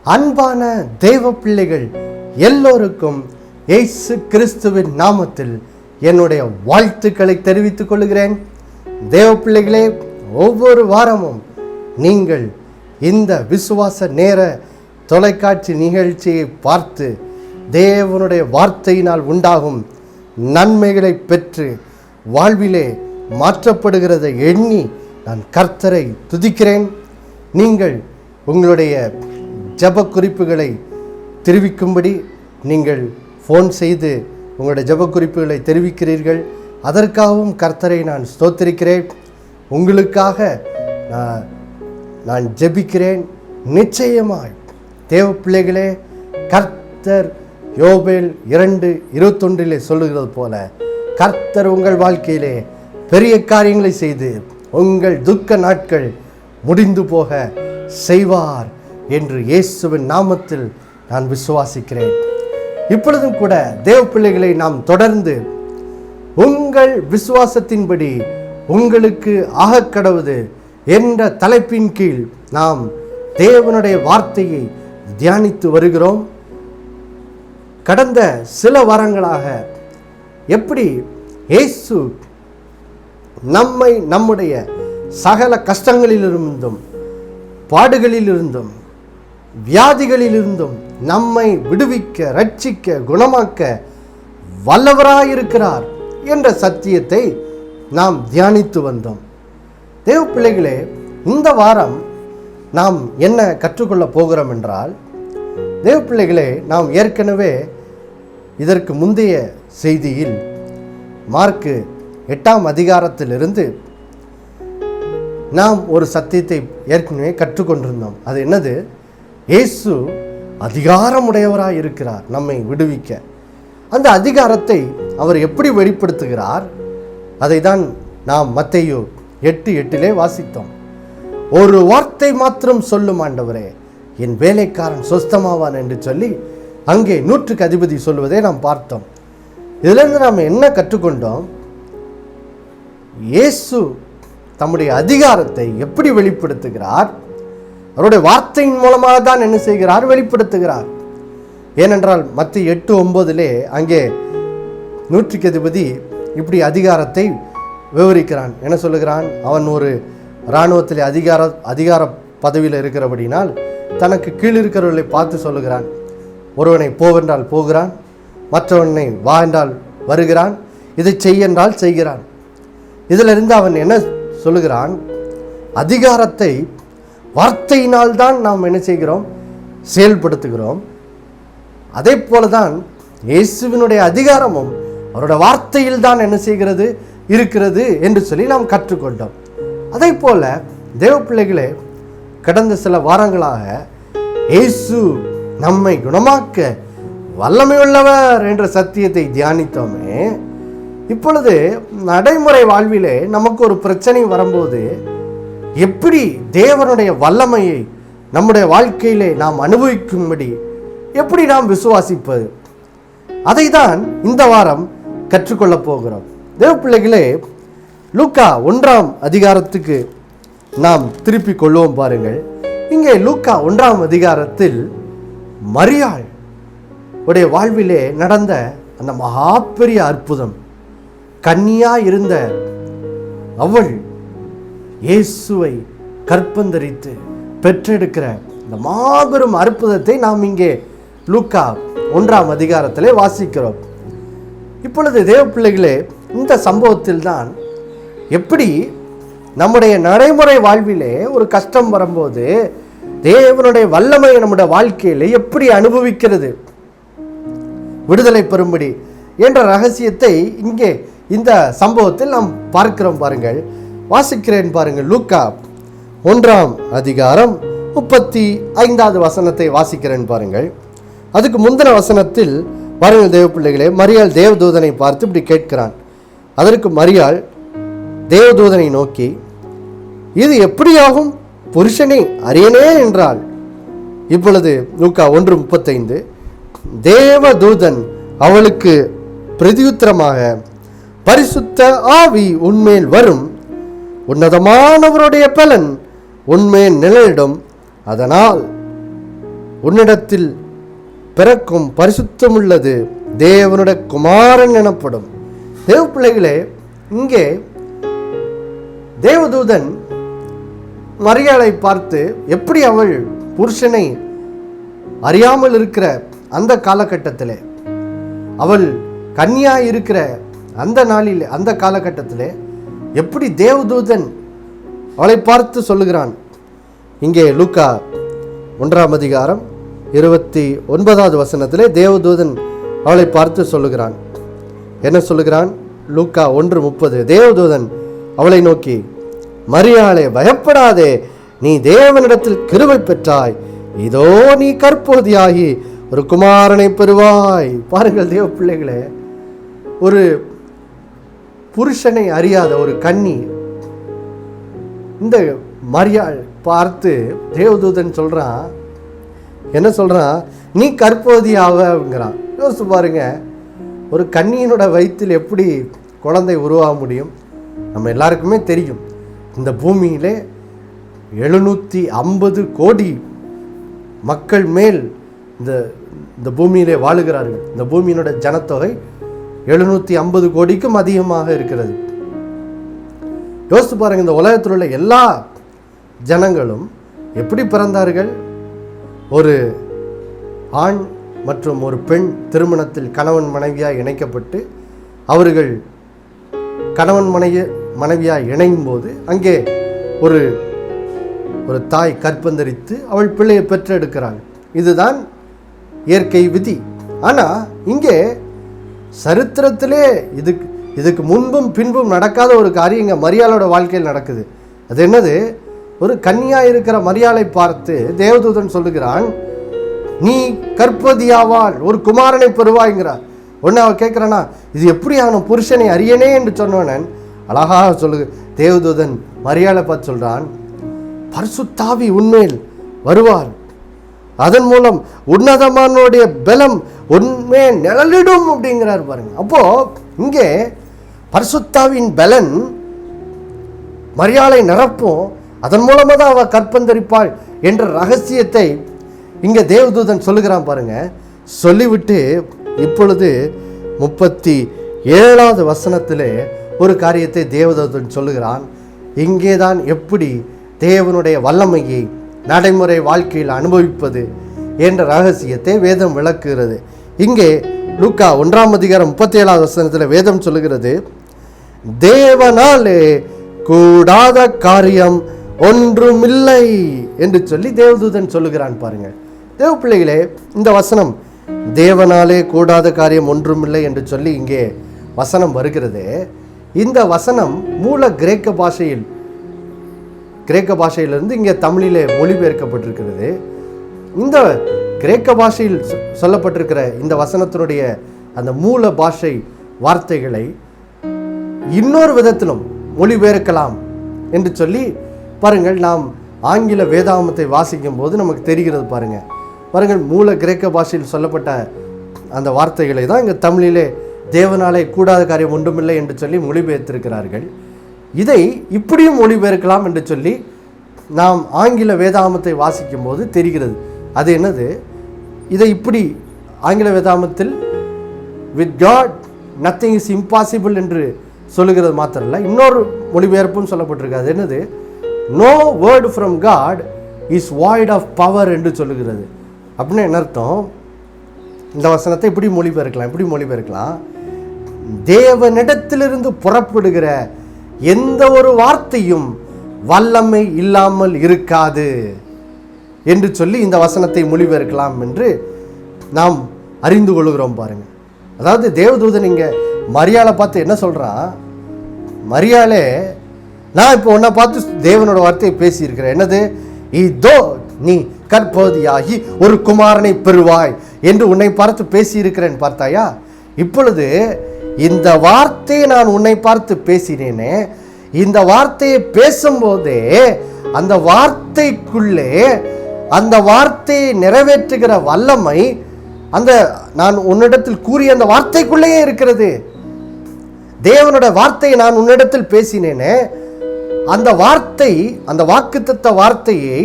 அன்பான தேவ பிள்ளைகள் எல்லோருக்கும் இயேசு கிறிஸ்துவின் நாமத்தில் என்னுடைய வாழ்த்துக்களை தெரிவித்துக் கொள்கிறேன். தேவ பிள்ளைகளே, ஒவ்வொரு வாரமும் நீங்கள் இந்த விசுவாச நேர தொலைக்காட்சி நிகழ்ச்சியை பார்த்து தேவனுடைய வார்த்தையினால் உண்டாகும் நன்மைகளை பெற்று வாழ்விலே மாற்றப்படுகிறதை எண்ணி நான் கர்த்தரை துதிக்கிறேன். நீங்கள் உங்களுடைய ஜெப குறிப்புகளை தெரிவிக்கும்படி நீங்கள் ஃபோன் செய்து உங்களுடைய ஜெப குறிப்புகளை தெரிவிக்கிறீர்கள். அதற்காகவும் கர்த்தரை நான் ஸ்தோத்திரிக்கிறேன். உங்களுக்காக நான் ஜெபிக்கிறேன். நிச்சயமாய் தேவ பிள்ளைகளே, கர்த்தர் யோபேல் 2:21 சொல்லுகிறது போல, கர்த்தர் உங்கள் வாழ்க்கையிலே பெரிய காரியங்களை செய்து உங்கள் துக்க நாட்கள் முடிந்து போக செய்வார் என்று இயேசுவின் நாமத்தில் நான் விசுவாசிக்கிறேன். இப்பொழுதும் கூட தேவ பிள்ளைகளை நாம் தொடர்ந்து உங்கள் விசுவாசத்தின்படி உங்களுக்கு ஆகக்கடவுது என்ற தலைப்பின் கீழ் நாம் தேவனுடைய வார்த்தையை தியானித்து வருகிறோம். கடந்த சில வாரங்களாக எப்படி இயேசு நம்மை நம்முடைய சகல கஷ்டங்களிலிருந்தும் பாடுகளிலிருந்தும் வியாதிகளிலிருந்தும் நம்மை விடுவிக்க, ரட்சிக்க, குணமாக்க வல்லவராயிருக்கிறார் என்ற சத்தியத்தை நாம் தியானித்து வந்தோம். தேவ பிள்ளைகளே, இந்த வாரம் நாம் என்ன கற்றுக்கொள்ளப் போகிறோம் என்றால், தேவ பிள்ளைகளே, நாம் ஏற்கனவே இதற்கு முந்தைய செய்தியில் மார்க்கு 8ஆம் அதிகாரத்திலிருந்து நாம் ஒரு சத்தியத்தை ஏற்கனவே கற்றுக்கொண்டிருந்தோம். அது என்னது? இயேசு அதிகாரமுடையவராய் இருக்கிறார் நம்மை விடுவிக்க. அந்த அதிகாரத்தை அவர் எப்படி வெளிப்படுத்துகிறார்? அதை தான் நாம் மத்தேயு 8:8 வாசித்தோம். ஒரு வார்த்தை மாத்திரம் சொல்லும் ஆண்டவரே, என் வேலைக்காரன் சொஸ்தமாவான் என்று சொல்லி அங்கே 100க்கு அதிபதி சொல்வதை நாம் பார்த்தோம். இதிலிருந்து நாம் என்ன கற்றுக்கொண்டோம்? இயேசு தம்முடைய அதிகாரத்தை எப்படி வெளிப்படுத்துகிறார்? அவருடைய வார்த்தையின் மூலமாக தான் என்ன செய்கிறார்? வெளிப்படுத்துகிறார். ஏனென்றால் மத்தேயு 8:9 அங்கே 100க்கு அதிபதி இப்படி அதிகாரத்தை விவரிக்கிறான். என்ன சொல்லுகிறான்? அவன் ஒரு இராணுவத்தில் அதிகார பதவியில் இருக்கிறபடினால் தனக்கு கீழ் இருக்கிறவர்களை பார்த்து சொல்லுகிறான். ஒருவனை போவென்றால் போகிறான், மற்றவனை வா என்றால் வருகிறான், இதை செய் என்றால் செய்கிறான். இதிலிருந்து அவன் என்ன சொல்லுகிறான்? அதிகாரத்தை வார்த்தையினால் தான் நாம் என்ன செய்கிறோம்? செயல்படுத்துகிறோம். அதே போலதான் இயேசுவினுடைய அதிகாரமும் அவருடைய வார்த்தையில் தான் என்ன செய்கிறது? இருக்கிறது என்று சொல்லி நாம் கற்றுக்கொண்டோம். அதே போல தேவ பிள்ளைகளே, கடந்த சில வாரங்களாக இயேசு நம்மை குணமாக்க வல்லமையுள்ளவர் என்ற சத்தியத்தை தியானித்தோமே. இப்பொழுது நடைமுறை வாழ்விலே நமக்கு ஒரு பிரச்சனை வரும்போது எப்படி தேவனுடைய வல்லமையை நம்முடைய வாழ்க்கையிலே நாம் அனுபவிக்கும்படி எப்படி நாம் விசுவாசிப்பது? அதை தான் இந்த வாரம் கற்றுக்கொள்ளப் போகிறோம். தேவ பிள்ளைகளே, லூக்கா 1ஆம் அதிகாரத்துக்கு நாம் திருப்பிக் கொள்வோம். பாருங்கள், இங்கே லூக்கா 1ஆம் அதிகாரத்தில் மரியாள் உடைய வாழ்விலே நடந்த அந்த மகாபெரிய அற்புதம், கன்னியா இருந்த அவள் இயேசுவை கற்பந்தரித்து பெற்றெடுக்கிற இந்த மாபெரும் அற்புதத்தை நாம் இங்கே லூக்கா 1ஆம் அதிகாரத்திலே வாசிக்கிறோம். இப்பொழுது தேவ பிள்ளைகளே, இந்த சம்பவத்தில் தான் எப்படி நம்முடைய நடைமுறை வாழ்விலே ஒரு கஷ்டம் வரும்போது தேவனுடைய வல்லமையை நம்முடைய வாழ்க்கையிலே எப்படி அனுபவிக்கிறது, விடுதலை பெறும்படி என்ற ரகசியத்தை இங்கே இந்த சம்பவத்தில் நாம் பார்க்கிறோம். பாருங்கள், வாசிக்கிறேன் பாருங்கள். லூக்கா 1ஆம் அதிகாரம் 35வது வசனத்தை வாசிக்கிறேன் பாருங்கள். அதுக்கு முந்தின வசனத்தில் பாருங்கள் தேவ பிள்ளைகளே, மரியாள் தேவதூதனை பார்த்து இப்படி கேட்கிறான். அதற்கு மரியாள் தேவதூதனை நோக்கி, இது எப்படியாகும் புருஷனே அறியனே என்றாள். இப்பொழுது லூக்கா 1:35, தேவதூதன் அவளுக்கு பிரதியுத்தரமாக, பரிசுத்த ஆவி உன்மேல் வரும், உன்னதமானவருடைய பலன் உன்மேல் நிழலிடும், அதனால் உன்னிடத்தில் பிறக்கும் பரிசுத்தமுள்ளது தேவனுடைய குமாரன் எனப்படும். தேவ பிள்ளைகளே, இங்கே தேவதூதன் மரியாளை பார்த்து எப்படி அவள் புருஷனை அறியாமல் இருக்கிற அந்த காலகட்டத்திலே, அவள் கன்னியா இருக்கிற அந்த நாளில் அந்த காலகட்டத்திலே எப்படி தேவதூதன் அவளை பார்த்து சொல்லுகிறான். இங்கே லூக்கா 1ஆம் அதிகாரம் 29வது வசனத்திலே தேவதூதன் அவளை பார்த்து சொல்லுகிறான். என்ன சொல்லுகிறான்? லூக்கா 1:30. தேவதூதன் அவளை நோக்கி, மரியாளே, பயப்படாதே, நீ தேவனிடத்தில் கிருபை பெற்றாய், இதோ நீ கற்போதியாகி ஒரு குமாரனை பெறுவாய். பாருங்கள் தேவ பிள்ளைகளே, ஒரு புருஷனை அறியாத ஒரு கன்னி இந்த மரியாள் பார்த்து தேவதூதன் சொல்றான், என்ன சொல்றான்? நீ கற்போதியாவங்கிறான். யோசிச்சு பாருங்க, ஒரு கன்னியினோட வயிற்றில் எப்படி குழந்தை உருவாக முடியும்? நம்ம எல்லாருக்குமே தெரியும், இந்த பூமியிலே 750 கோடி மக்கள் மேல் இந்த பூமியிலே வாழுகிறார்கள். இந்த பூமியினோட ஜனத்தொகை 750 கோடிக்கும் அதிகமாக இருக்கிறது. யோசித்து பாருங்க, இந்த உலகத்தில் உள்ள எல்லா ஜனங்களும் எப்படி பிறந்தார்கள்? ஒரு ஆண் மற்றும் ஒரு பெண் திருமணத்தில் கணவன் மனைவியாக இணைக்கப்பட்டு அவர்கள் கணவன் மனைவியாக இணையும் போது அங்கே ஒரு தாய் கற்பந்தரித்து அவள் பிள்ளையை பெற்றெடுக்கிறாள். இதுதான் இயற்கை விதி. ஆனால் இங்கே சரித்திரத்திலே இதுக்கு முன்பும் பின்பும் நடக்காத ஒரு காரியம் இங்கே மரியாளோட வாழ்க்கையில் நடக்குது. அது என்னது? ஒரு கன்னியாக இருக்கிற மரியாளை பார்த்து தேவதூதன் சொல்லுகிறான், நீ கற்பதியாவாள், ஒரு குமாரனை பெறுவாய்ங்கிறார். ஒன்று அவள் கேட்குறானா, இது எப்படி அவன் புருஷனை அறியனே என்று சொன்னவனன் அழகாக சொல்லு. தேவதூதன் மரியாளை பார்த்து சொல்கிறான், பரிசுத்தாவி உன்மேல் வருவார், அதன் மூலம் உன்னதமானுடைய பலம் உண்மையை நிழலிடும் அப்படிங்கிறார். பாருங்க, அப்போ இங்கே பரிசுத்தாவின் பலன் மரியாளை நிரப்பும், அதன் மூலமாக தான் அவள் கற்பந்தரிப்பாள் என்ற ரகசியத்தை இங்கே தேவதூதன் சொல்லுகிறான். பாருங்க, சொல்லிவிட்டு இப்பொழுது 37வது வசனத்திலே ஒரு காரியத்தை தேவதூதன் சொல்லுகிறான். இங்கே தான் எப்படி தேவனுடைய வல்லமையை நடைமுறை வாழ்க்கையில் அனுபவிப்பது என்ற ரகசியத்தை வேதம் விளக்குகிறது. இங்கே லூக்கா 1ஆம் அதிகாரம் 37வது வசனத்தில் வேதம் சொல்லுகிறது, தேவனாலே கூடாத காரியம் ஒன்றுமில்லை என்று சொல்லி தேவதூதன் சொல்லுகிறான். பாருங்க தேவ பிள்ளைகளே, இந்த வசனம் தேவனாலே கூடாத காரியம் ஒன்றுமில்லை என்று சொல்லி இங்கே வசனம் வருகிறது. இந்த வசனம் மூல கிரேக்க பாஷையிலிருந்து இங்கே தமிழிலே மொழிபெயர்க்கப்பட்டிருக்கிறது. இந்த கிரேக்க பாஷையில் சொல்லப்பட்டிருக்கிற இந்த வசனத்தினுடைய அந்த மூல பாஷை வார்த்தைகளை இன்னொரு விதத்திலும் மொழிபெயர்க்கலாம் என்று சொல்லி பாருங்கள், நாம் ஆங்கில வேதாகமத்தை வாசிக்கும் போது நமக்கு தெரிகிறது. பாருங்கள் மூல கிரேக்க பாஷையில் சொல்லப்பட்ட அந்த வார்த்தைகளை தான் இங்கே தமிழிலே தேவனாலே கூடாத காரியம் ஒன்றுமில்லை என்று சொல்லி மொழிபெயர்த்திருக்கிறார்கள். இதை இப்படியும் மொழிபெயர்க்கலாம் என்று சொல்லி நாம் ஆங்கில வேதாகமத்தை வாசிக்கும் போது தெரிகிறது. அது என்னது? இதை இப்படி ஆங்கில வேதாகமத்தில் with God nothing is impossible என்று சொல்லுகிறது மாத்திரல்ல, இன்னொரு மொழிபெயர்ப்பும் சொல்லப்பட்டிருக்கு. அது என்னது? No word from God is void of power என்று சொல்லுகிறது. அப்படின்னு என்ன அர்த்தம்? இந்த வசனத்தை இப்படி மொழிபெயர்க்கலாம், தேவனிடத்திலிருந்து புறப்படுகிற எந்த ஒரு வார்த்தையும் வல்லமை இல்லாமல் இருக்காது என்று சொல்லி இந்த வசனத்தை மொழிபெயர்க்கலாம் என்று நாம் அறிந்து கொள்கிறோம். பாருங்க, அதாவது தேவதூதன் இங்க மரியாளை பார்த்து என்ன சொல்றான்? மரியாளே, நான் இப்போ உன்னை பார்த்து தேவனோட வார்த்தையை பேசியிருக்கிறேன். என்னது? இதோ நீ கற்பவதியாகி ஒரு குமாரனை பெறுவாய் என்று உன்னை பார்த்து பேசியிருக்கிறேன். பார்த்தாயா? இப்பொழுது இந்த வார்த்தையை நான் உன்னை பார்த்து பேசினேனே, இந்த வார்த்தையை பேசும்போதே அந்த வார்த்தைக்குள்ளே அந்த வார்த்தையை நிறைவேற்றுகிற வல்லமை அந்த நான் உன்னிடத்தில் கூறிய அந்த வார்த்தைக்குள்ளேயே இருக்கிறது. தேவனோட வார்த்தையை நான் உன்னிடத்தில் பேசினேனே, அந்த வார்த்தை, அந்த வாக்குத்தத்த வார்த்தையை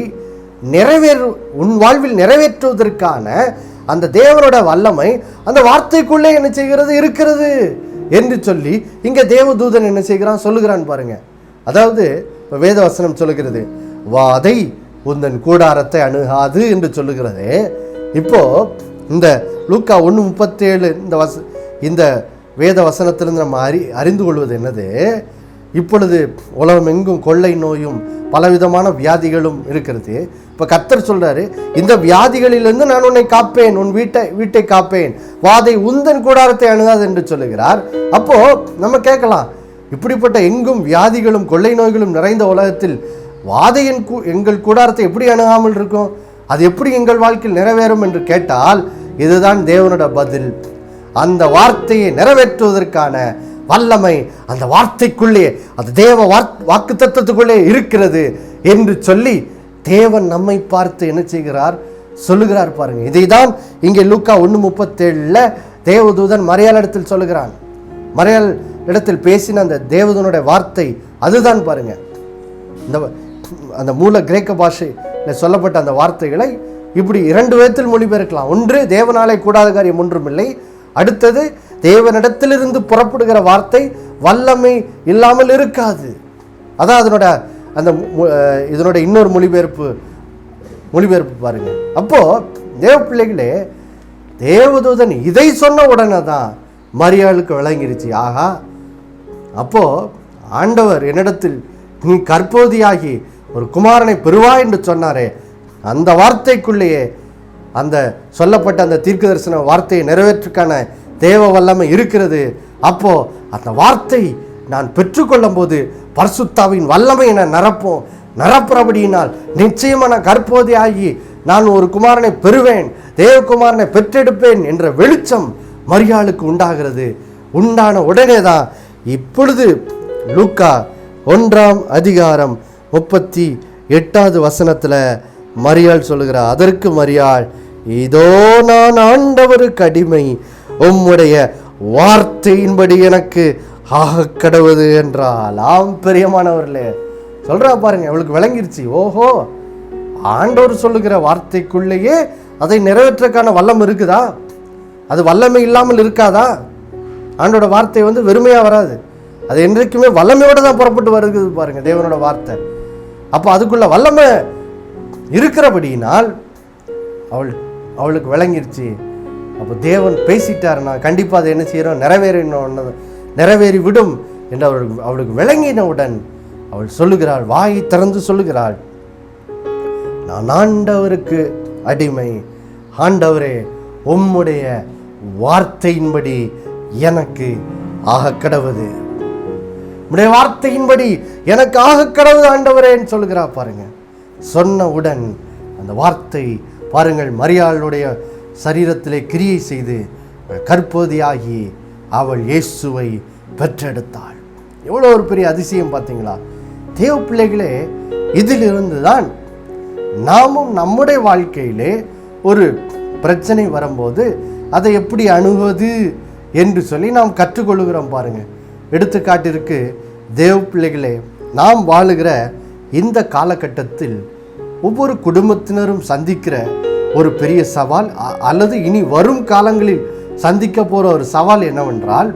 உன் வாழ்வில் நிறைவேற்றுவதற்கான அந்த தேவனோட வல்லமை அந்த வார்த்தைக்குள்ளே என்ன செய்கிறது இருக்கிறது என்று சொல்லி இங்க தேவதூதன் என்ன செய்கிறான் சொல்லுகிறான் பாருங்க. அதாவது வேத வசனம் சொல்லுகிறது, வாதை உந்தன் கூடாரத்தை அணுகாது என்று சொல்லுகிறது. இப்போ இந்த லூக்கா 1:37 இந்த வேத வசனத்திலிருந்து நம்ம அறிந்து கொள்வது என்னது, இப்பொழுது உலகம் எங்கும் கொள்ளை நோயும் பலவிதமான வியாதிகளும் இருக்கிறது. இப்போ கர்த்தர் சொல்றாரு, இந்த வியாதிகளிலிருந்து நான் உன்னை காப்பேன், உன் வீட்டை காப்பேன், வாதை உந்தன் கூடாரத்தை அணுகாது என்று சொல்லுகிறார். அப்போ நம்ம கேட்கலாம், இப்படிப்பட்ட எங்கும் வியாதிகளும் கொள்ளை நோய்களும் நிறைந்த உலகத்தில் வாதையின் எங்கள் கூடாரத்தை எப்படி அணுகாமல் இருக்கும், அது எப்படி எங்கள் வாழ்க்கையில் நிறைவேறும் என்று கேட்டால் இதுதான் தேவனோட பதில். அந்த வார்த்தையை நிறைவேற்றுவதற்கான வல்லமை அந்த வார்த்தைக்குள்ளே, அது தேவ வாக்கு தத்துவத்துக்குள்ளே இருக்கிறது என்று சொல்லி தேவன் நம்மை பார்த்து என்ன செய்கிறார் சொல்லுகிறார் பாருங்க. இதைதான் இங்கே லூக்கா 1:37 தேவதூதன் மரியாள் இடத்தில் சொல்லுகிறான். மரியாள் இடத்தில் பேசின அந்த தேவதூதனுடைய வார்த்தை அதுதான் பாருங்க. அந்த மூல கிரேக்க பாஷையில் சொல்லப்பட்ட அந்த வார்த்தைகளை இப்படி 2 விதத்தில் மொழிபெயர்க்கலாம். ஒன்று, தேவனாலே கூடாத காரியம் ஒன்றுமில்லை. அடுத்தது, தேவனிடத்திலிருந்து புறப்படுகிற வார்த்தை வல்லமை இல்லாமல் இருக்காது. அதான் இதனோட இன்னொரு மொழிபெயர்ப்பு பாருங்க. அப்போ தேவ பிள்ளைகளே, தேவதூதன் இதை சொன்ன உடனே தான் மரியாளுக்கு விளங்கிருச்சு, ஆகா, அப்போ ஆண்டவர் என்னிடத்தில் நீ கற்போதியாகி ஒரு குமாரனை பெறுவாய் என்று சொன்னாரே, அந்த வார்த்தைக்குள்ளேயே அந்த சொல்லப்பட்ட அந்த தீர்க்க தரிசன வார்த்தையை நிறைவேற்றுக்கான தேவ வல்லமை இருக்கிறது. அப்போ அந்த வார்த்தை நான் பெற்றுக்கொள்ளும் போது பரிசுத்தாவின் வல்லமை நான் நிரப்புறபடியினால் நிச்சயமாக நான் கற்போதி ஆகி நான் ஒரு குமாரனை பெறுவேன், தேவகுமாரனை பெற்றெடுப்பேன் என்ற வெளிச்சம் மரியாளுக்கு உண்டாகிறது. உண்டான உடனே தான் இப்பொழுது லூக்கா 1:38 வசனத்தில் மரியாள் சொல்லுகிறார், அதற்கு மரியாள், இதோ நான் ஆண்டவருக்கு அடிமை, உம்முடைய வார்த்தையின்படி எனக்கு ஆக கடவுது என்றால். ஆம் பிரியமானவர்களே, சொல்றா பாருங்க, அவளுக்கு விளங்கிருச்சு, ஓஹோ, ஆண்டவர் சொல்லுகிற வார்த்தைக்குள்ளேயே அதை நிறைவேற்றக்கான வல்லம் இருக்குதா, அது வல்லமை இல்லாமல் இருக்காதா? ஆண்டோட வார்த்தை வெறுமையா வராது, அது என்றைக்குமே வல்லமையோட தான் புறப்பட்டு வருது பாருங்க தேவனோட வார்த்தை. அப்போ அதுக்குள்ள வல்லமை இருக்கிறபடியினால் அவளுக்கு விளங்கிருச்சு. அப்போ தேவன் பேசிட்டாருன்னா கண்டிப்பாக அதை என்ன செய்யறோம், நிறைவேறி விடும் என்று அவளுக்கு விளங்கினவுடன் அவள் சொல்லுகிறாள், வாயை திறந்து சொல்லுகிறாள், நான் ஆண்டவருக்கு அடிமை, ஆண்டவரே உம்முடைய வார்த்தையின்படி எனக்கு ஆக கடவுது, உம்முடைய வார்த்தையின்படி எனக்கு ஆக கடவுது ஆண்டவரேன்னு சொல்லுகிறா பாருங்க. சொன்னவுடன் அந்த வார்த்தை பாருங்கள் மரியாளுடைய சரீரத்திலே கிரியை செய்து கற்போதியாகி அவள் இயேசுவை பெற்றெடுத்தாள். எவ்வளோ ஒரு பெரிய அதிசயம் பார்த்தீங்களா தேவ பிள்ளைகளே. இதிலிருந்து தான் நாமும் நம்முடைய வாழ்க்கையிலே ஒரு பிரச்சனை வரும்போது அதை எப்படி அணுகுவது என்று சொல்லி நாம் கற்றுக்கொள்கிறோம் பாருங்க. எடுத்துக்காட்டிற்கு தேவ பிள்ளைகளே, நாம் வாழுகிற இந்த காலகட்டத்தில் ஒவ்வொரு குடும்பத்தினரும் சந்திக்கிற ஒரு பெரிய சவால் அல்லது இனி வரும் காலங்களில் சந்திக்க போகிற ஒரு சவால் என்னவென்றால்,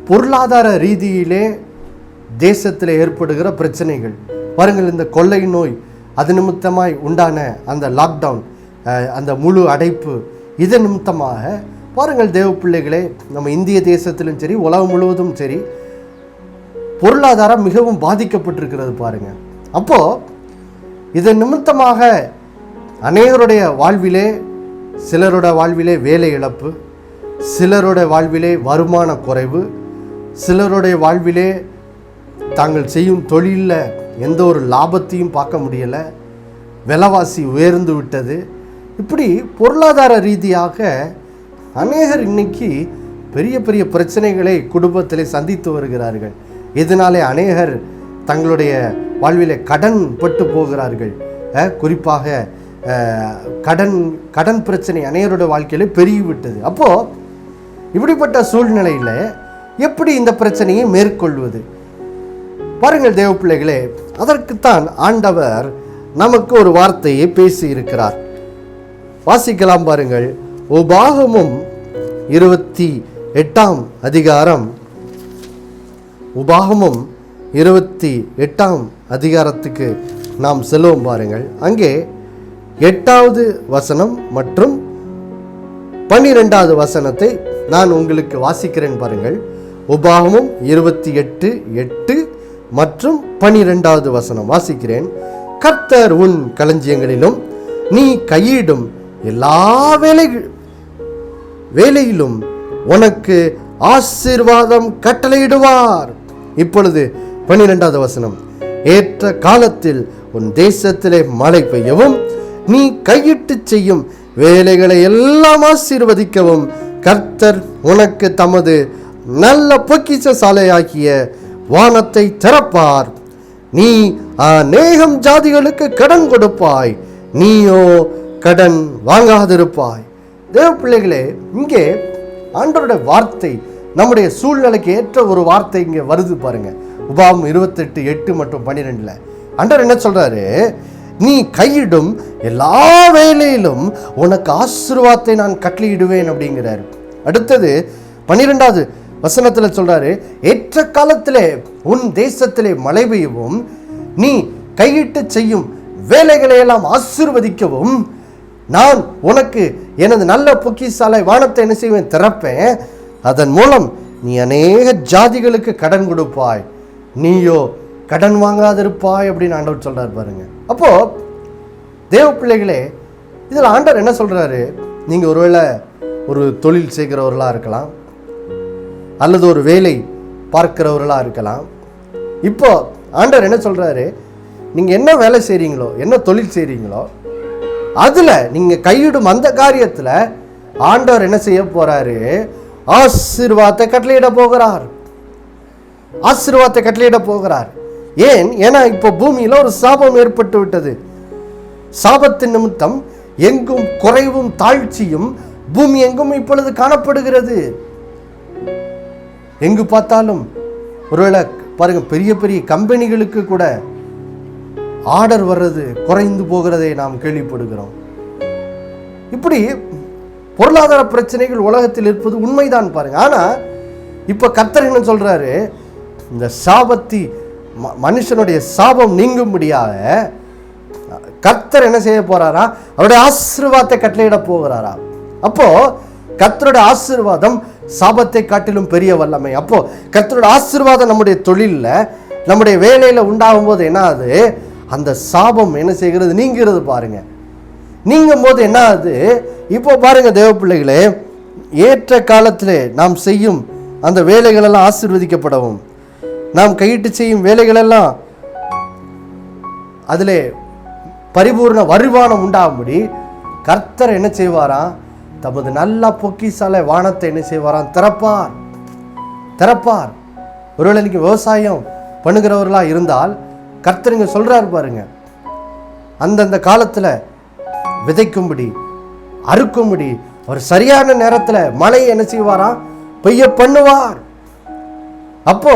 பொருளாதார ரீதியிலே தேசத்தில் ஏற்படுகிற பிரச்சனைகள் பாருங்கள். இந்த கொள்ளை நோய், அது நிமித்தமாய் உண்டான அந்த லாக்டவுன், அந்த முழு அடைப்பு, இது நிமித்தமாக பாருங்கள் தேவ பிள்ளைகளே, நம்ம இந்திய தேசத்திலும் சரி உலகம் முழுவதும் சரி பொருளாதாரம் மிகவும் பாதிக்கப்பட்டிருக்கிறது பாருங்க. அப்போ இதன் நிமித்தமாக அநேகருடைய வாழ்விலே, சிலரோட வாழ்விலே வேலை இழப்பு, சிலருடைய வாழ்விலே வருமான குறைவு, சிலருடைய வாழ்விலே தாங்கள் செய்யும் தொழிலில் எந்த ஒரு லாபத்தையும் பார்க்க முடியலை, விலைவாசி உயர்ந்து விட்டது. இப்படி பொருளாதார ரீதியாக அநேகர் இன்னைக்கு பெரிய பெரிய பிரச்சனைகளை குடும்பத்திலே சந்தித்து வருகிறார்கள். இதனாலே அநேகர் தங்களுடைய வாழ்விலே கடன் பட்டு போகிறார்கள். குறிப்பாக கடன் பிரச்சனை அநேகருடைய வாழ்க்கையில பெருகிவிட்டது. அப்போது இப்படிப்பட்ட சூழ்நிலையில் எப்படி இந்த பிரச்சனையை மேற்கொள்வது? பாருங்கள் தேவ பிள்ளைகளே, அதற்குத்தான் ஆண்டவர் நமக்கு ஒரு வார்த்தையை பேசி இருக்கிறார். வாசிக்கலாம் பாருங்கள். உபாகமும் 28ஆம் அதிகாரம், உபாகமும் 28ஆம் அதிகாரத்துக்கு நாம் செல்வோம் பாருங்கள். அங்கே 8வது வசனம் மற்றும் 12வது வசனத்தை நான் உங்களுக்கு வாசிக்கிறேன் பாருங்கள். உபாகமும் 28:8 மற்றும் 12வது வசனம் வாசிக்கிறேன். கர்த்தர் உன் களஞ்சியங்களிலும் நீ கையிடும் எல்லா வேலையிலும் உனக்கு ஆசீர்வாதம் கட்டளையிடுவார். இப்பொழுது 12வது வசனம், ஏற்ற காலத்தில் உன் தேசத்திலே மழை பெய்யவும் நீ கையிட்டு செய்யும் வேலைகளை எல்லாம் ஆசீர்வதிக்கவும் கர்த்தர் உனக்கு தமது நல்ல பொக்கிஷ சாலையாகிய வானத்தை திறப்பார். நீ அநேகம் ஜாதிகளுக்கு கடன் கொடுப்பாய், நீயோ கடன் வாங்காதிருப்பாய். தேவ பிள்ளைகளே, இங்கே ஆண்டவருடைய வார்த்தை நம்முடைய சூழ்நிலைக்கு ஏற்ற ஒரு வார்த்தை இங்கே வருது பாருங்க. உபாகமம் 28:8 மற்றும் 12 ஆண்டவர் என்ன சொல்றாரு? நீ கையிடும் எல்லா வேலையிலும் உனக்கு ஆசீர்வாதத்தை நான் கட்டளையிடுவேன் அப்படிங்கிறாரு. அடுத்தது 12வது வசனத்தில் சொல்றாரு, ஏற்ற காலத்திலே உன் தேசத்திலே மழை பெய்யவும் நீ கையிட்டு செய்யும் வேலைகளை எல்லாம் ஆசீர்வதிக்கவும் நான் உனக்கு எனது நல்ல பொக்கிஷாலை வானத்தை என்ன செய்வேன்? திறப்பேன். அதன் மூலம் நீ அநேக ஜாதிகளுக்கு கடன் கொடுப்பாய், நீயோ கடன் வாங்காதிருப்பாய் அப்படின்னு ஆண்டவர் சொல்றாரு பாருங்க. அப்போ தேவ பிள்ளைகளே, இதில் ஆண்டவர் என்ன சொல்றாரு? நீங்க ஒருவேளை ஒரு தொழில் செய்கிறவர்களா இருக்கலாம், அல்லது ஒரு வேலை பார்க்கிறவர்களா இருக்கலாம். இப்போ ஆண்டவர் என்ன சொல்றாரு? நீங்க என்ன வேலை செய்றீங்களோ, என்ன தொழில் செய்றீங்களோ, அதுல நீங்க கையிடும் அந்த காரியத்துல ஆண்டவர் என்ன செய்ய போறாரு? ஆசீர்வாதத்தை கட்டளையிட போகிறார். ஆசீர்வாதத்தை கட்டளையிட போகிறார். ஏன்னா இப்போ பூமியில ஒரு சாபம் ஏற்பட்டு விட்டது. சாபத்தின் நிமித்தம் எங்கும் குறைவும் தாழ்ச்சியும் பூமி எங்கும் இப்பொழுது காணப்படுகிறது. எங்கு பார்த்தாலும் ஒருவேளை பாருங்க, பெரிய பெரிய கம்பெனிகளுக்கு கூட ஆர்டர் வர்றது குறைந்து போகிறதை நாம் கேள்விப்படுகிறோம். இப்படி பொருளாதார பிரச்சனைகள் உலகத்தில் இருப்பது உண்மைதான் பாருங்க. ஆனா இப்ப கர்த்தர் என்ன சொல்றாரு? இந்த சாபத்தி மனுஷனுடைய சாபம் நீங்கும்படியாக கர்த்தர் என்ன செய்ய போறாரா? அவருடைய ஆசீர்வாதத்தை கட்டளையிட போகிறாரா? அப்போ கர்த்தருடைய ஆசீர்வாதம் சாபத்தை காட்டிலும் பெரிய வல்லமை. அப்போ கர்த்தருடைய ஆசீர்வாதம் நம்முடைய தொழில்ல, நம்முடைய வேலையில உண்டாகும் போது என்ன ஆகுது? அந்த சாபம் என்ன செய்கிறது? நீங்கிறது பாருங்க. நீங்கும் போது என்ன ஆகுது? இப்போ பாருங்க தேவ பிள்ளைகளே, ஏற்ற காலத்திலே நாம் செய்யும் அந்த வேலைகள் எல்லாம் ஆசீர்வதிக்கப்படவும், நாம் கையிட்டு செய்யும் வேலைகள் எல்லாம் அதிலே பரிபூர்ண வருமானம் உண்டாகும்படி கர்த்தர் என்ன செய்வாராம்? தமது நல்ல பொக்கிஷாலை வானத்தை என்ன செய்வாராம்? திறப்பார். திறப்பார். ஒருவேளை இன்னைக்கு விவசாயம் பண்ணுகிறவர்களா இருந்தால் கர்த்தர் இங்க சொல்றாரு பாருங்க, அந்தந்த காலத்துல விதைக்கும்படி அறுக்கும்படி ஒரு சரியான நேரத்துல மழை என்ன செய்வாராம்? பெய்ய பண்ணுவார். அப்போ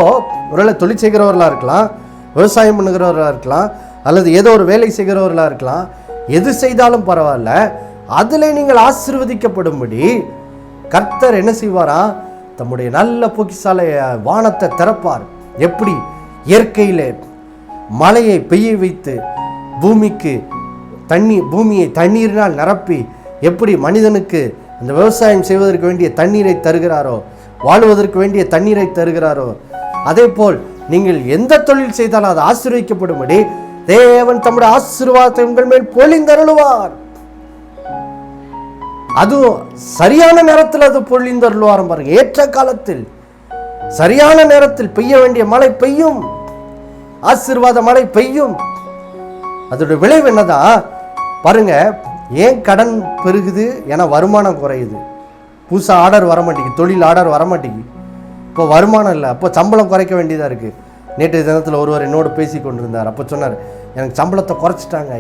ஒருவேளை தொழில் செய்கிறவர்களா இருக்கலாம், விவசாயம் பண்ணுகிறவர்களா இருக்கலாம், அல்லது ஏதோ ஒரு வேலை செய்கிறவர்களா இருக்கலாம், எது செய்தாலும் பரவாயில்ல, அதிலே நீங்கள் ஆசீர்வதிக்கப்படும்படி கர்த்தர் என்ன செய்வாரா? தம்முடைய நல்ல பொக்கிஷாலை வானத்தை திறப்பார். எப்படி? இயற்கையிலே மழையை பெய்ய வைத்து பூமியை தண்ணீரினால் நிரப்பி எப்படி மனிதனுக்கு அந்த விவசாயம் செய்வதற்கு வேண்டிய தண்ணீரை தருகிறாரோ, வாழ்வதற்கு வேண்டிய தண்ணீரை தருகிறாரோ, அதே போல் நீங்கள் எந்த தொழில் செய்தாலும் அது ஆசீர்வதிக்கப்படும்படி தேவன் தம்முடைய ஆசீர்வாதத்தை உங்கள் மேல் பொழிந்தருளுவார். அதுவும் சரியான நேரத்தில் அது பொழிந்தருளுவார் பாருங்க. ஏற்ற காலத்தில் சரியான நேரத்தில் பெய்ய வேண்டிய மழை பெய்யும், ஆசீர்வாத மழை பெய்யும். அதோட விளைவு என்னதான் பாருங்க. ஏன் கடன் பெருகுது? ஏன்னா வருமானம் குறையுது. புதுசாக ஆர்டர் வரமாட்டேங்குது, தொழில் ஆர்டர் வரமாட்டேங்குது. இப்போ வருமானம் இல்லை, அப்போ சம்பளம் குறைக்க வேண்டியதாக இருக்குது. நேற்றைய தினத்தில் ஒருவர் என்னோடு பேசி கொண்டிருந்தார். அப்போ சொன்னார், எனக்கு சம்பளத்தை குறைச்சிட்டாங்க.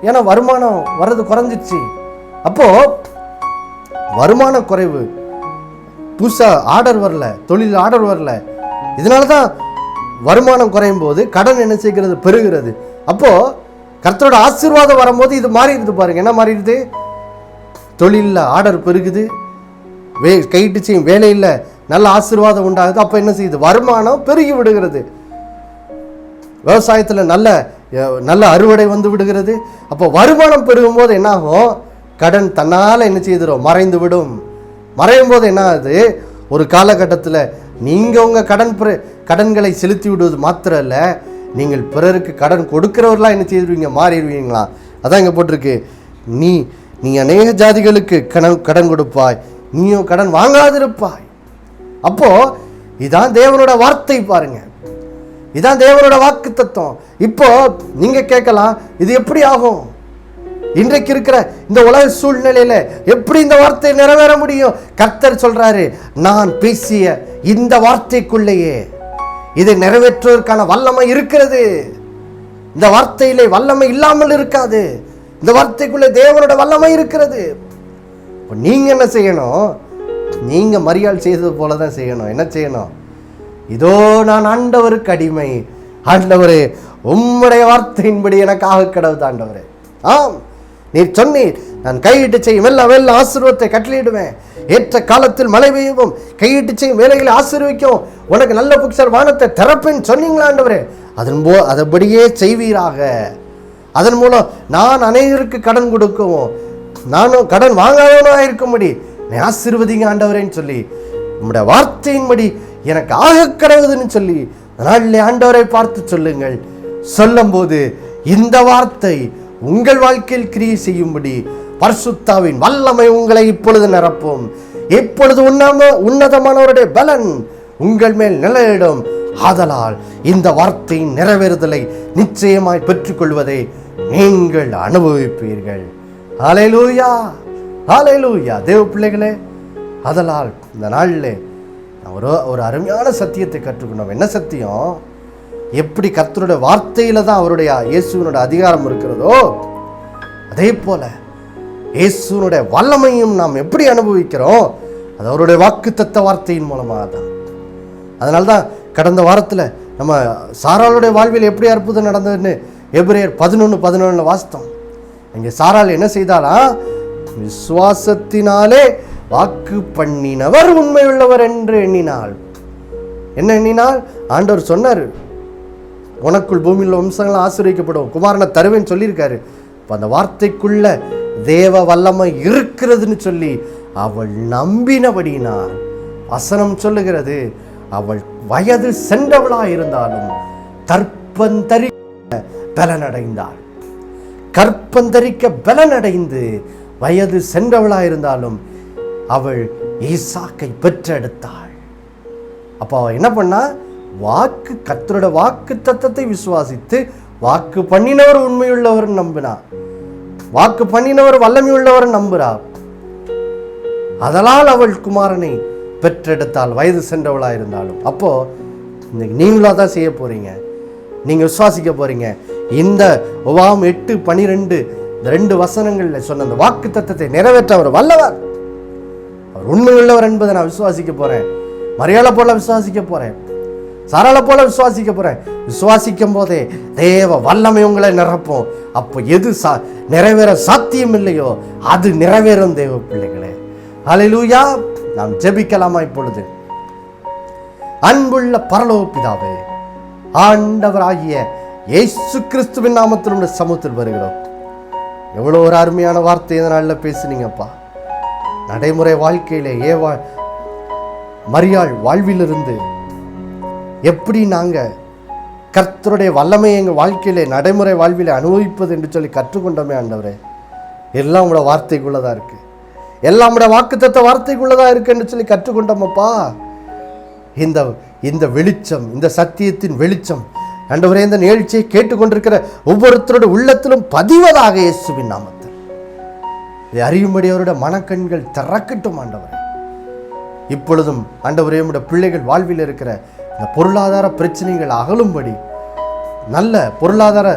ஏன்னா வருமானம் வர்றது குறைஞ்சிச்சு. அப்போது வருமான குறைவு, புதுசாக ஆர்டர் வரல, தொழில் ஆர்டர் வரல. இதனால தான் வருமானம் குறையும் போது கடன் என்ன செய்கிறது? பெருகிறது. அப்போது கர்த்தரோட ஆசீர்வாதம் வரும்போது இது மாறிடுது பாருங்க. என்ன மாறிடுது? தொழிலில் ஆர்டர் பெருகுது, கையிட்டு செய்யும் வேலையில் நல்ல ஆசீர்வாதம் உண்டாகுது. அப்போ என்ன செய்யுது? வருமானம் பெருகி விடுகிறது. விவசாயத்தில் நல்ல அறுவடை வந்து விடுகிறது. அப்போ வருமானம் பெருகும் போது என்ன ஆகும்? கடன் தன்னால் என்ன செய்துடும்? மறைந்து விடும். மறையும் போது என்ன ஆகுது? ஒரு காலகட்டத்தில் நீங்கள் உங்கள் கடன்களை செலுத்தி விடுவது மாத்திரம் இல்லை, நீங்கள் பிறருக்கு கடன் கொடுக்கிறவர்களாக என்ன செய்திருவீங்க? மாறிடுவீங்களா? அதான் இங்கே போட்டிருக்கு, நீ அநேக ஜாதிகளுக்கு கடன் கொடுப்பாய், நீயும் கடன் வாங்காதிருப்பாய். அப்போ இதான் தேவனோட வார்த்தை பாருங்க, இதான் தேவனோட வாக்கு தத்துவம். இப்போ நீங்க கேட்கலாம், இது எப்படி ஆகும்? இன்றைக்கு இருக்கிற இந்த உலக சூழ்நிலையில எப்படி இந்த வார்த்தை நிறைவேற முடியும்? கர்த்தர் சொல்றாரு, நான் பேசிய இந்த வார்த்தைக்குள்ளேயே இதை நிறைவேற்றுவதற்கான வல்லமை இருக்கிறது. இந்த வார்த்தையிலே வல்லமை இல்லாமல் இருக்காது. இந்த வார்த்தைக்குள்ளே தேவனோட வல்லமை இருக்கிறது. நீங்க என்ன செய்யணும்? நீங்க மரியாள் செய்தது போலதான் செய்யணும். என்ன செய்யணும்? இதோ நான் ஆண்டவருக்கு அடிமை, ஆண்டவரே உம்முடைய வார்த்தையின்படி எனக்காக கடவுது ஆண்டவரே. ஆம், நீர் சொன்னீர், நான் கையிட்டு செய்யும் வெள்ள ஆசீர்வாதத்தை கட்டளையிடுவேன், ஏற்ற காலத்தில் மழை பெய்யவும், கையிட்டு செய்யும் வேலைகளை ஆசீர்விக்கும், உனக்கு நல்ல புக்சர் வானத்தை திறப்பேன்னு சொன்னீங்களா ஆண்டவரே? அதன்படியே செய்வீராக. அதன் மூலம் நான் அநேகருக்கு கடன் கொடுக்கவும், நானும் கடன் வாங்காதவனாக இருக்கும்படி நீ ஆசீர்வதிங்க ஆண்டவரேன்னு சொல்லி, உம்முடைய வார்த்தையின்படி எனக்கு ஆக கடவுதுன்னு சொல்லி நாளிலே ஆண்டவரை பார்த்து சொல்லுங்கள். சொல்லும் போது இந்த வார்த்தை உங்கள் வாழ்க்கையில் கிரியை செய்யும்படி பரிசுத்தாவின் வல்லமை உங்களை இப்பொழுது நிரப்பும். இப்பொழுது உன்னதமானவருடைய பலன் உங்கள் மேல் நிலையிடும். ஆதலால் இந்த வார்த்தையின் நிறைவேறுதலை நிச்சயமாய் பெற்றுக்கொள்வதை நீங்கள் அனுபவிப்பீர்கள். ஹல்லேலூயா, ஹல்லேலூயா. தேவ பிள்ளைகளே, ஆதலால் இந்த நாளிலே ஒரு அருமையான சத்தியத்தை கற்றுக்கொண்டோம். என்ன சத்தியம்? எப்படி கர்த்தருடைய வார்த்தையில தான் அவருடைய இயேசுவினுடைய அதிகாரம் இருக்கிறதோ, அதே போல இயேசுவினுடைய வல்லமையும் நாம் எப்படி அனுபவிக்கிறோம்? அது அவருடைய வாக்குத்தத்த வார்த்தையின் மூலமாக தான். அதனால்தான் கடந்த வாரத்தில் நம்ம சாராளுடைய வாழ்வில் எப்படி அற்புதம் நடந்ததுன்னு எபிரேயர் 11:11 வாசித்தோம். இங்கே சாராள் என்ன செய்தாலா? விசுவாசத்தினாலே வாக்கு பண்ணினவர் உண்மை உள்ளவர் என்று எண்ணினாள். என்ன எண்ணினாள்? ஆண்டவர் சொன்னார், உனக்குள் பூமியில் வம்சங்கள் ஆசீர்வதிக்கப்படும், குமாரனை தருவேன்னு சொல்லியிருக்காரு. இப்போ அந்த வார்த்தைக்குள்ள தேவ வல்லமை இருக்கிறதுன்னு சொல்லி அவள் நம்பினபடினாள். வசனம் சொல்லுகிறது, அவள் வயது சென்றவளாக இருந்தாலும் கற்பந்தரிக்க பலனடைந்தாள். கற்பந்தரிக்க பலனடைந்து வயது சென்றவளாக இருந்தாலும் அவள் ஈசாக்கை பெற்றெடுத்தாள். அப்போ அவள் என்ன பண்ணா? கர்த்தரோட வாக்கு தத்தத்தை விசுவாசித்து வாக்கு பண்ணினவர் உண்மையுள்ளவர் நம்பினா, வாக்கு பண்ணினவர் வல்லமை உள்ளவர் நம்புறா. அதனால் அவள் குமாரனை பெற்றெடுத்தாள், வயது சென்றவளா இருந்தாலும். அப்போ நீங்களா தான் செய்ய போறீங்க, நீங்க விசுவாசிக்க போறீங்க. இந்த உபாகம் 8:12 2 வசனங்கள்ல சொன்ன அந்த வாக்கு தத்தத்தை நிறைவேற்ற அவர் வல்லவர், அவர் உண்மையுள்ளவர் என்பதை நான் விசுவாசிக்க போறேன். மரியாதை போல விசுவாசிக்க போறேன், சாராளை போல விசுவாசிக்க போறேன். விசுவாசிக்கும் போதே தேவ வல்லமை உங்களை நிரப்பும். அப்போ எது நிறைவேற சாத்தியம் இல்லையோ அது நிறைவேறும். தேவ பிள்ளைகளே, ஹல்லேலூயா. நாம் ஜெபிக்கலாமா இப்பொழுது? அன்புள்ள பரலோக பிதாவே, ஆண்டவராகிய இயேசு கிறிஸ்துவின் நாமத்தில் உடைய சமூகத்தில் வருகிறோம். எவ்வளோ ஒரு அருமையான வார்த்தை இதனால பேசுனீங்கப்பா. நடைமுறை வாழ்க்கையிலே மரியாள் வாழ்விலிருந்து எப்படி நாங்கள் கர்த்தருடைய வல்லமையை எங்கள் வாழ்க்கையிலே நடைமுறை வாழ்விலே அனுபவிப்பது என்று சொல்லி கற்றுக்கொண்டோமே ஆண்டவரே. எல்லாம் உங்களோட வார்த்தைக்குள்ளதான் இருக்கு, எல்லாம் உங்களோட வாக்குத்தத்த வார்த்தைக்குள்ளதான் இருக்கு என்று சொல்லி கற்றுக்கொண்டோமப்பா. இந்த வெளிச்சம், இந்த சத்தியத்தின் வெளிச்சம் ஆண்டவரே இந்த நிகழ்ச்சியை கேட்டுக்கொண்டிருக்கிற ஒவ்வொருத்தரோட உள்ளத்திலும் பதிவதாக இயேசுவின் நாமத்தில் இதை அறியும்படி அவருடைய மனக்கண்கள் திறக்கட்டும் ஆண்டவரே. இப்பொழுதும் ஆண்டவரே உம்முடைய பிள்ளைகள் வாழ்வில் இருக்கிற இந்த பொருளாதார பிரச்சனைகள் அகலும்படி, நல்ல பொருளாதார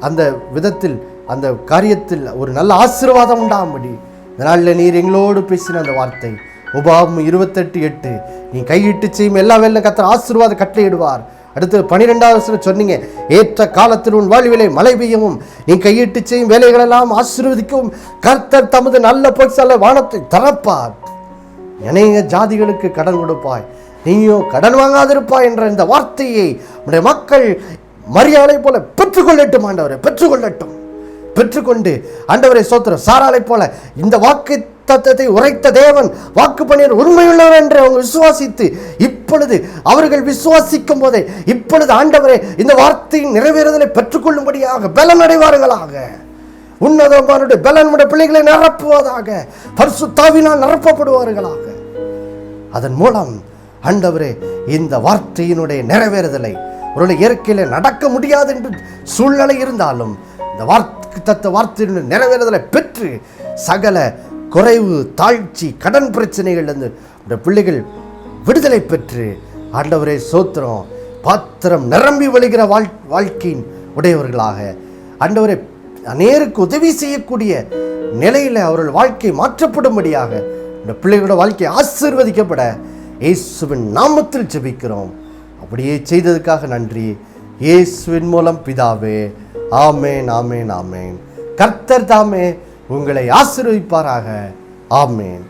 அந்த விதத்தில் அந்த காரியத்தில் ஒரு நல்ல ஆசீர்வாதம் உண்டாகும்படி இந்த நாளில் நீர் எங்களோடு பேசின அந்த வார்த்தை உபாகம் 28:8 நீ கையிட்டு செய்யும் எல்லா வேலையும் கர்த்தர் ஆசீர்வாத கட்டளையிடுவார், அடுத்து 12வது சொன்னீங்க, ஏற்ற காலத்தில் உன் வாழ்விலை மழை பெய்யவும் நீ கையிட்டு செய்யும் வேலைகளெல்லாம் ஆசீர்வதிக்கவும் கர்த்தர் தமது நல்ல பொற்சால வானத்தை திறப்பார். அநேக ஜாதிகளுக்கு கடன் கொடுப்பாய், நீயோ கடன் வாங்காதிருப்பாய் என்ற இந்த வார்த்தையை உடைய மக்கள் மரியாதை போல பெற்றுக்கொள்ளட்டும். ஆண்டவரை பெற்றுக்கொள்ளட்டும். பெற்றுக்கொண்டு ஆண்டவரை சோத்திரம் சாராளை போல இந்த வாக்கு தத்தத்தை உரைத்த தேவன் வாக்கு பண்ணியர் உண்மையுள்ளவர் என்று அவங்க விசுவாசித்து இப்பொழுது அவர்கள் விசுவாசிக்கும் போதே இப்பொழுது ஆண்டவரே இந்த வார்த்தையின் நிறைவேறுதலை பெற்றுக்கொள்ளும்படியாக பலன் அடைவார்களாக. உன்னதமானுடைய பலனுடைய பிள்ளைகளை நிரப்புவதாக, பரிசுத்தாவினால் நிரப்பப்படுவார்களாக. அதன் மூலம் ஆண்டவரே இந்த வார்த்தையினுடைய நிறைவேறுதலை ஒரு இயற்கையில நடக்க முடியாது என்று சூழ்நிலை இருந்தாலும் இந்த வார்த்தையினுடைய நிறைவேறுதலை பெற்று சகல குறைவு, தாழ்ச்சி, கடன் பிரச்சனைகள் இந்த பிள்ளைகள் விடுதலை பெற்று ஆண்டவரே சோத்திரம் பாத்திரம் நிரம்பி வழிகிற வாழ்க்கையின் உடையவர்களாக ஆண்டவரை அநேருக்கு உதவி செய்யக்கூடிய நிலையில் அவர்கள் வாழ்க்கை மாற்றப்படும்படியாக இந்த பிள்ளைகளோட வாழ்க்கை ஆசீர்வதிக்கப்பட இயேசுவின் நாமத்தில் ஜெபிக்கிறோம். அப்படியே செய்ததுக்காக நன்றி. இயேசுவின் மூலம் பிதாவே, ஆமேன், ஆமேன், ஆமேன். கர்த்தர் தாமே உங்களை ஆசீர்வதிப்பாராக. ஆமேன்.